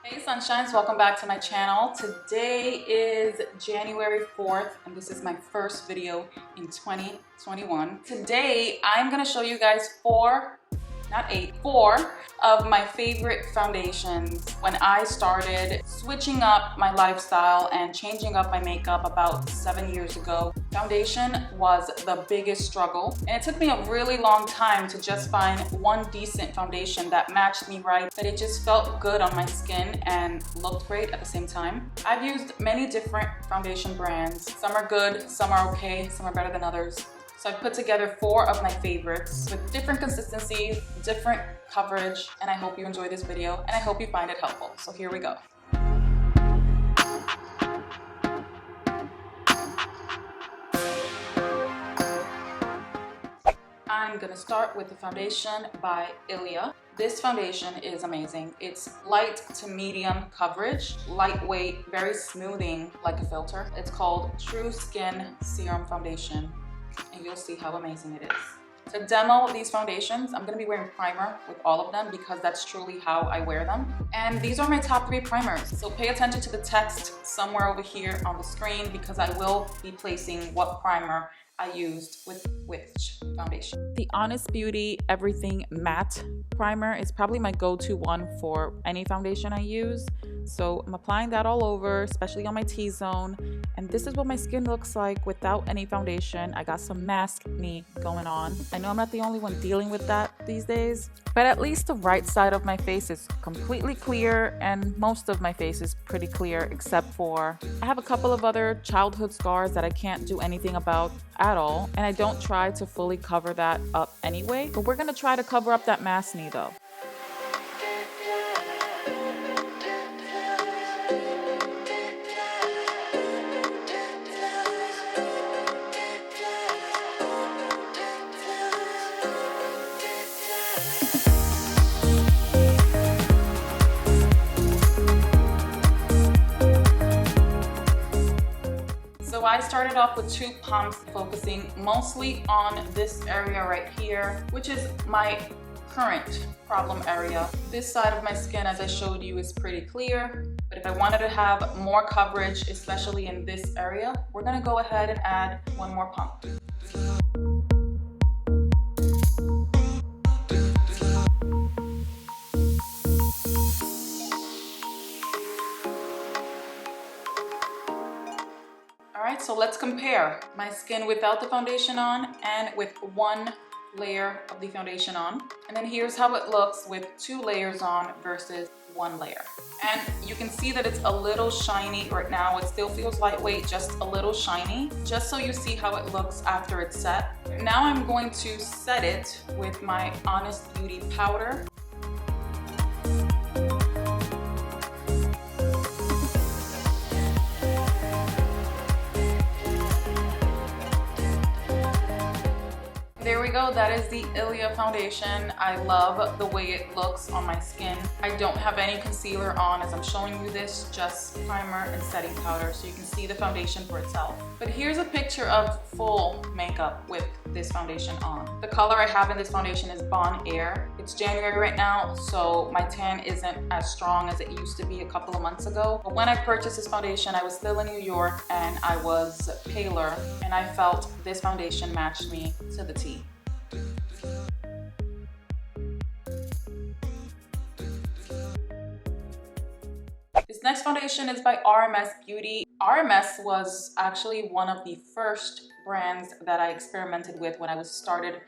Hey sunshines, welcome back to my channel. Today is January 4th and this is my first video in 2021. Today I'm gonna show you guys four of my favorite foundations when I started switching up my lifestyle and changing up my makeup about 7 years ago. Foundation was the biggest struggle, and it took me a really long time to just find one decent foundation that matched me right, that it just felt good on my skin and looked great at the same time. I've used many different foundation brands. Some are good, some are okay, some are better than others. So I've put together 4 of my favorites with different consistencies, different coverage, and I hope you enjoy this video and I hope you find it helpful. So here we go. I'm gonna start with the foundation by Ilia. This foundation is amazing. It's light to medium coverage, lightweight, very smoothing like a filter. It's called True Skin Serum Foundation, and you'll see how amazing it is. To demo these foundations, I'm gonna be wearing primer with all of them because that's truly how I wear them. And these are my top 3 primers. So pay attention to the text somewhere over here on the screen because I will be placing what primer I used with which foundation. The Honest Beauty Everything Matte Primer is probably my go-to one for any foundation I use. So I'm applying that all over, especially on my T-zone. And this is what my skin looks like without any foundation. I got some maskne going on. I know I'm not the only one dealing with that these days, but at least the right side of my face is completely clear and most of my face is pretty clear except for I have a couple of other childhood scars that I can't do anything about at all, and I don't try to fully cover that up anyway, but we're gonna try to cover up that maskne though. So I started off with 2 pumps focusing mostly on this area right here, which is my current problem area. This side of my skin, as I showed you, is pretty clear, but if I wanted to have more coverage, especially in this area, we're gonna go ahead and add 1 more pump. Alright, so let's compare my skin without the foundation on and with 1 layer of the foundation on. And then here's how it looks with 2 layers on versus 1 layer. And you can see that it's a little shiny right now. It still feels lightweight, just a little shiny, just so you see how it looks after it's set. Now I'm going to set it with my Honest Beauty powder. There we go, that is the Ilia foundation. I love the way it looks on my skin. I don't have any concealer on as I'm showing you this, just primer and setting powder so you can see the foundation for itself. But here's a picture of full makeup with this foundation on. The color I have in this foundation is Bon Air. It's January right now, so my tan isn't as strong as it used to be a couple of months ago. But when I purchased this foundation, I was still in New York and I was paler, and I felt this foundation matched me to the T. This next foundation is by Ramos Beauty. Ramos was actually one of the first brands that I experimented with when I was started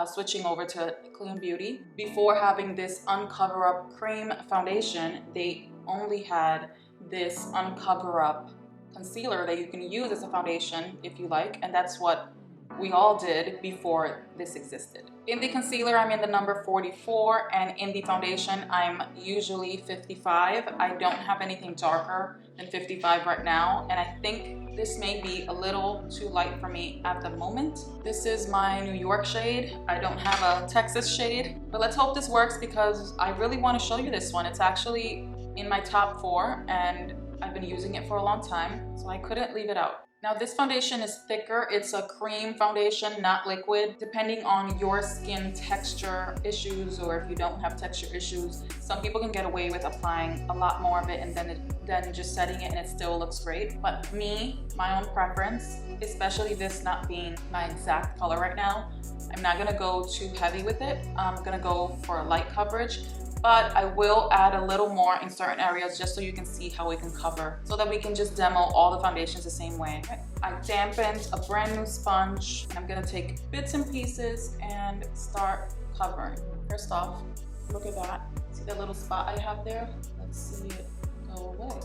switching over to clean beauty. Before having this Uncover Up Cream foundation, they only had this Uncover Up concealer that you can use as a foundation if you like, and that's what we all did before this existed. In the concealer, I'm in the number 44, and in the foundation, I'm usually 55. I don't have anything darker than 55 right now, and I think this may be a little too light for me at the moment. This is my New York shade. I don't have a Texas shade, but let's hope this works because I really want to show you this one. It's actually in my top 4, and I've been using it for a long time, so I couldn't leave it out. Now this foundation is thicker. It's a cream foundation, not liquid. Depending on your skin texture issues, or if you don't have texture issues, some people can get away with applying a lot more of it and then just setting it and it still looks great. But me, my own preference, especially this not being my exact color right now, I'm not gonna go too heavy with it. I'm gonna go for a light coverage. But I will add a little more in certain areas just so you can see how it can cover, so that we can just demo all the foundations the same way. I dampened a brand new sponge, and I'm gonna take bits and pieces and start covering. First off, look at that. See that little spot I have there? Let's see it go away.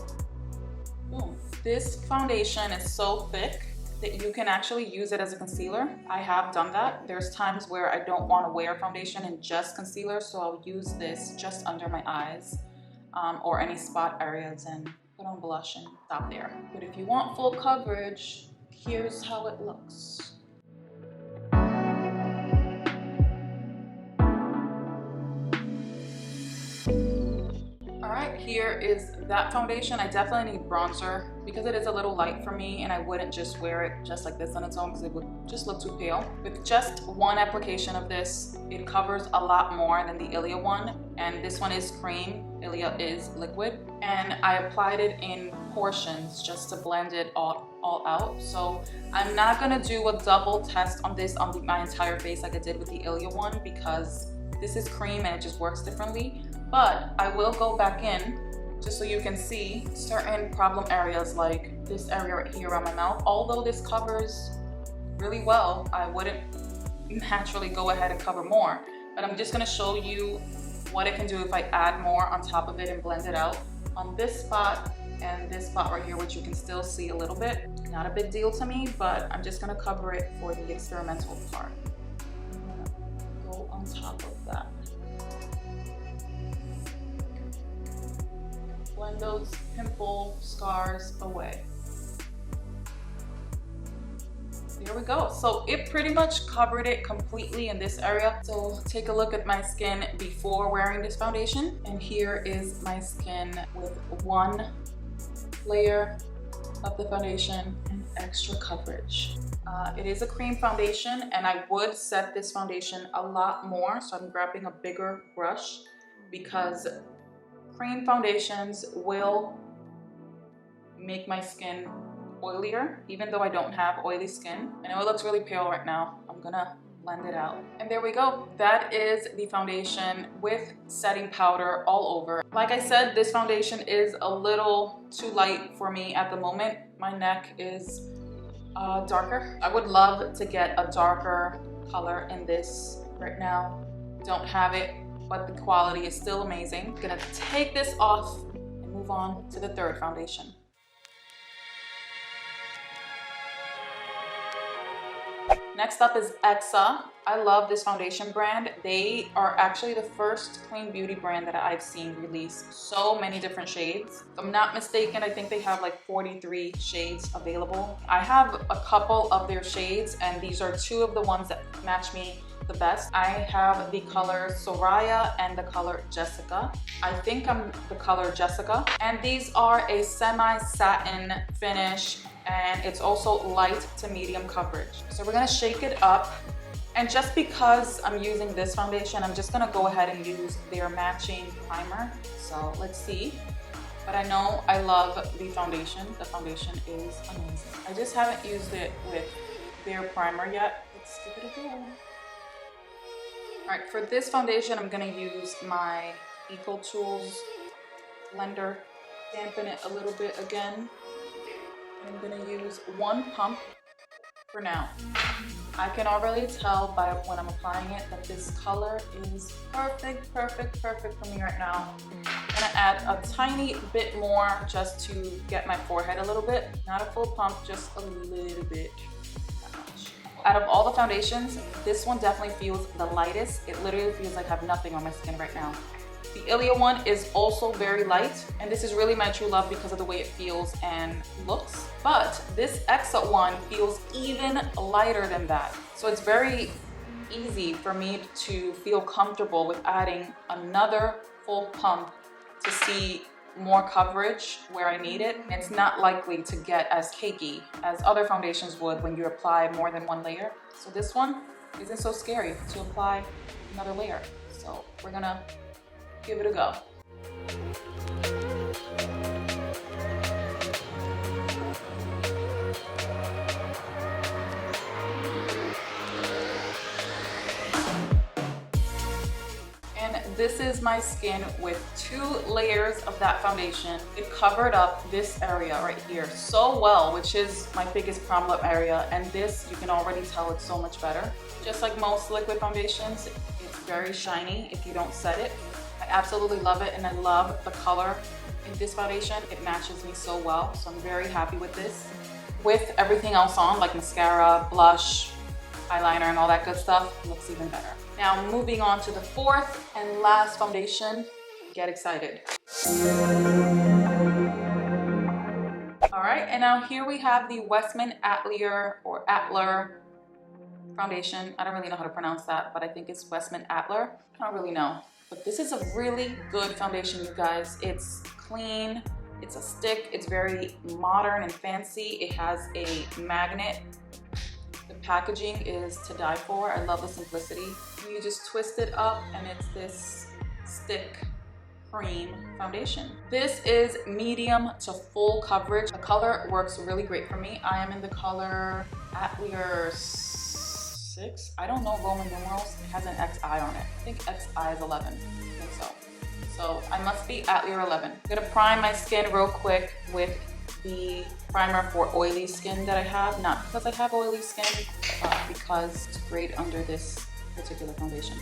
Boom. This foundation is so thick that you can actually use it as a concealer. I have done that. There's times where I don't want to wear foundation and just concealer, so I'll use this just under my eyes or any spot areas and put on blush and stop there. But if you want full coverage, here's how it looks. Alright, here is that foundation. I definitely need bronzer because it is a little light for me, and I wouldn't just wear it just like this on its own because it would just look too pale. With just one application of this, it covers a lot more than the Ilia one, and this one is cream, Ilia is liquid, and I applied it in portions just to blend it all out. So I'm not gonna do a double test on this on my entire face like I did with the Ilia one, because this is cream and it just works differently. But I will go back in just so you can see certain problem areas, like this area right here around my mouth. Although this covers really well, I wouldn't naturally go ahead and cover more. But I'm just gonna show you what it can do if I add more on top of it and blend it out on this spot and this spot right here, which you can still see a little bit. Not a big deal to me, but I'm just gonna cover it for the experimental part. I'm gonna go on top of that. Blend those pimple scars away. There we go. So it pretty much covered it completely in this area. So take a look at my skin before wearing this foundation. And here is my skin with one layer of the foundation and extra coverage. It is a cream foundation, and I would set this foundation a lot more. So I'm grabbing a bigger brush because cream foundations will make my skin oilier, even though I don't have oily skin. I know it looks really pale right now. I'm gonna blend it out. And there we go. That is the foundation with setting powder all over. Like I said, this foundation is a little too light for me at the moment. My neck is darker. I would love to get a darker color in this right now. Don't have it, but the quality is still amazing. I'm gonna take this off and move on to the third foundation. Next up is Exa. I love this foundation brand. They are actually the first clean beauty brand that I've seen release so many different shades. If I'm not mistaken, I think they have like 43 shades available. I have a couple of their shades, and these are two of the ones that match me the best. I have the color Soraya and the color Jessica. I think I'm the color Jessica. And these are a semi-satin finish, and it's also light to medium coverage. So we're gonna shake it up. And just because I'm using this foundation, I'm just gonna go ahead and use their matching primer. So let's see. But I know I love the foundation. The foundation is amazing. I just haven't used it with their primer yet. Let's give it a go. All right, for this foundation, I'm gonna use my Eco Tools blender, dampen it a little bit again. I'm gonna use one pump for now. I can already tell by when I'm applying it that this color is perfect for me right now. I'm gonna add a tiny bit more just to get my forehead a little bit. Not a full pump, just a little bit. Out of all the foundations, this one definitely feels the lightest. It literally feels like I have nothing on my skin right now. The Ilia one is also very light, and this is really my true love because of the way it feels and looks. But this Exa one feels even lighter than that. So it's very easy for me to feel comfortable with adding another full pump to see more coverage where I need it. It's not likely to get as cakey as other foundations would when you apply more than one layer. So this one isn't so scary to apply another layer. So we're gonna give it a go. This is my skin with 2 layers of that foundation. It covered up this area right here so well, which is my biggest problem area. And this, you can already tell it's so much better. Just like most liquid foundations, it's very shiny if you don't set it. I absolutely love it, and I love the color in this foundation. It matches me so well, so I'm very happy with this. With everything else on, like mascara, blush, eyeliner, and all that good stuff, it looks even better. Now moving on to the 4th and last foundation, get excited. All right, and now here we have the Westman Atelier foundation. I don't really know how to pronounce that, but I think it's Westman Atelier. I don't really know, but this is a really good foundation, you guys. It's clean, it's a stick, it's very modern and fancy. It has a magnet. The packaging is to die for. I love the simplicity. You just twist it up and it's this stick cream foundation. This is medium to full coverage. The color works really great for me. I am in the color Atelier 6. I don't know Roman numerals. It has an XI on it. I think XI is 11. I think so. So I must be Atelier 11. I'm gonna prime my skin real quick with the primer for oily skin that I have. Not because I have oily skin, but because it's great under this particular foundation.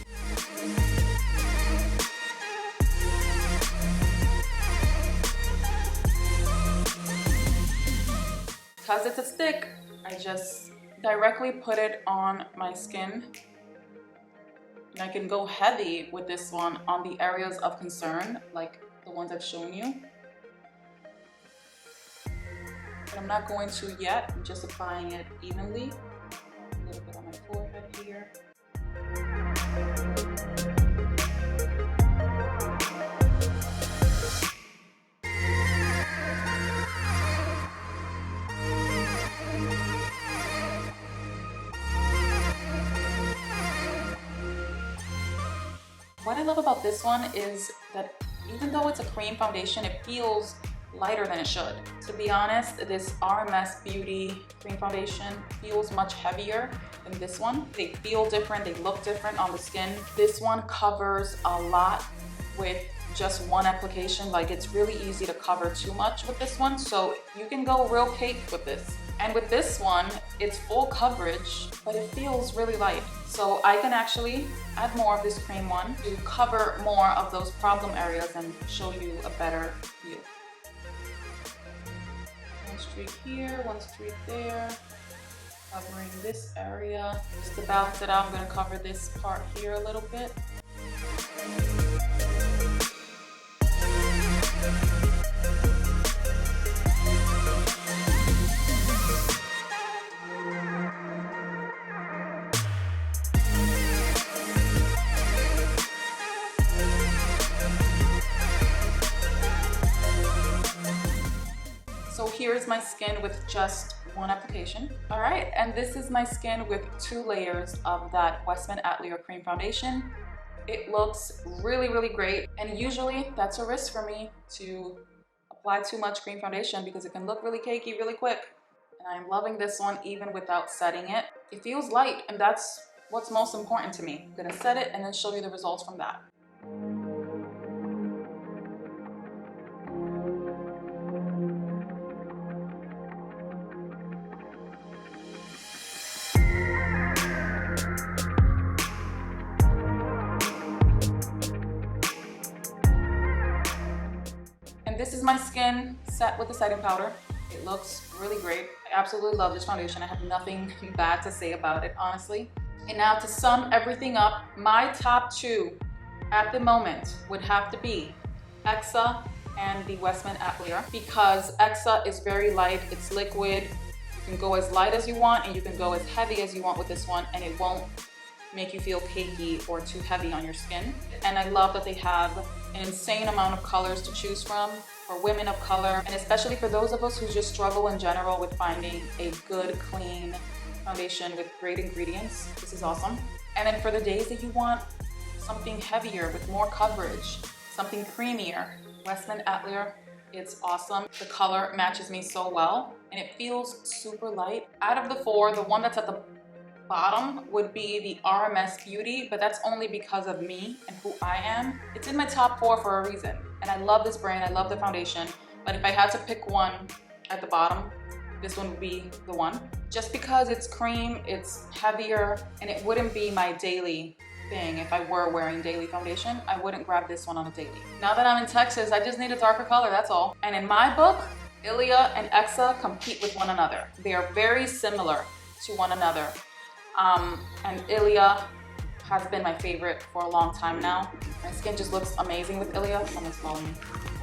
Because it's a stick, I just directly put it on my skin. And I can go heavy with this one on the areas of concern, like the ones I've shown you. But I'm not going to yet. I'm just applying it evenly. A little bit on my forehead here. What I love about this one is that even though it's a cream foundation, it feels lighter than it should. To be honest, this RMS Beauty cream foundation feels much heavier than this one. They feel different, they look different on the skin. This one covers a lot with just one application. Like, it's really easy to cover too much with this one, so you can go real cake with this. And with this one, it's full coverage, but it feels really light. So I can actually add more of this cream one to cover more of those problem areas and show you a better view. One streak here, one streak there, covering this area. Just to balance it out, I'm gonna cover this part here a little bit. So here's my skin with just one application. All right, and this is my skin with 2 layers of that Westman Atelier cream foundation. It looks really, really great. And usually that's a risk for me to apply too much cream foundation because it can look really cakey really quick. And I'm loving this one even without setting it. It feels light, and that's what's most important to me. I'm gonna set it and then show you the results from that. This is my skin set with the setting powder. It looks really great. I absolutely love this foundation. I have nothing bad to say about it, honestly. And now to sum everything up, my top 2 at the moment would have to be Exa and the Westman Atelier, because Exa is very light, it's liquid. You can go as light as you want and you can go as heavy as you want with this one, and it won't make you feel cakey or too heavy on your skin. And I love that they have an insane amount of colors to choose from for women of color, and especially for those of us who just struggle in general with finding a good, clean foundation with great ingredients. This is awesome. And then for the days that you want something heavier with more coverage, something creamier, Westman Atelier, it's awesome. The color matches me so well and it feels super light. Out of the four, the one that's at the bottom would be the RMS Beauty, but that's only because of me and who I am. It's in my top 4 for a reason. And I love this brand, I love the foundation. But if I had to pick one at the bottom, this one would be the one. Just because it's cream, it's heavier, and it wouldn't be my daily thing. If I were wearing daily foundation, I wouldn't grab this one on a daily. Now that I'm in Texas, I just need a darker color, that's all. And in my book, Ilia and Exa compete with one another. They are very similar to one another. And Ilia has been my favorite for a long time now. My skin just looks amazing with Ilia. Someone's calling me.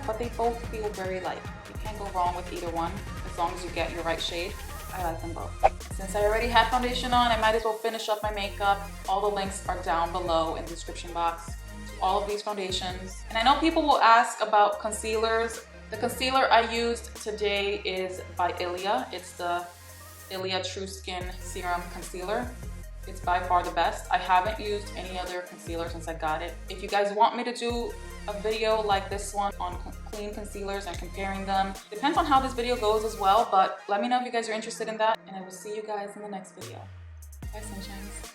But they both feel very light. You can't go wrong with either one as long as you get your right shade. I like them both. Since I already had foundation on, I might as well finish up my makeup. All the links are down below in the description box to all of these foundations. And I know people will ask about concealers. The concealer I used today is by Ilia. It's the Ilia True Skin Serum Concealer. It's by far the best. I haven't used any other concealer since I got it. If you guys want me to do a video like this one on clean concealers and comparing them, depends on how this video goes as well, but let me know if you guys are interested in that, and I will see you guys in the next video. Bye, sunshines.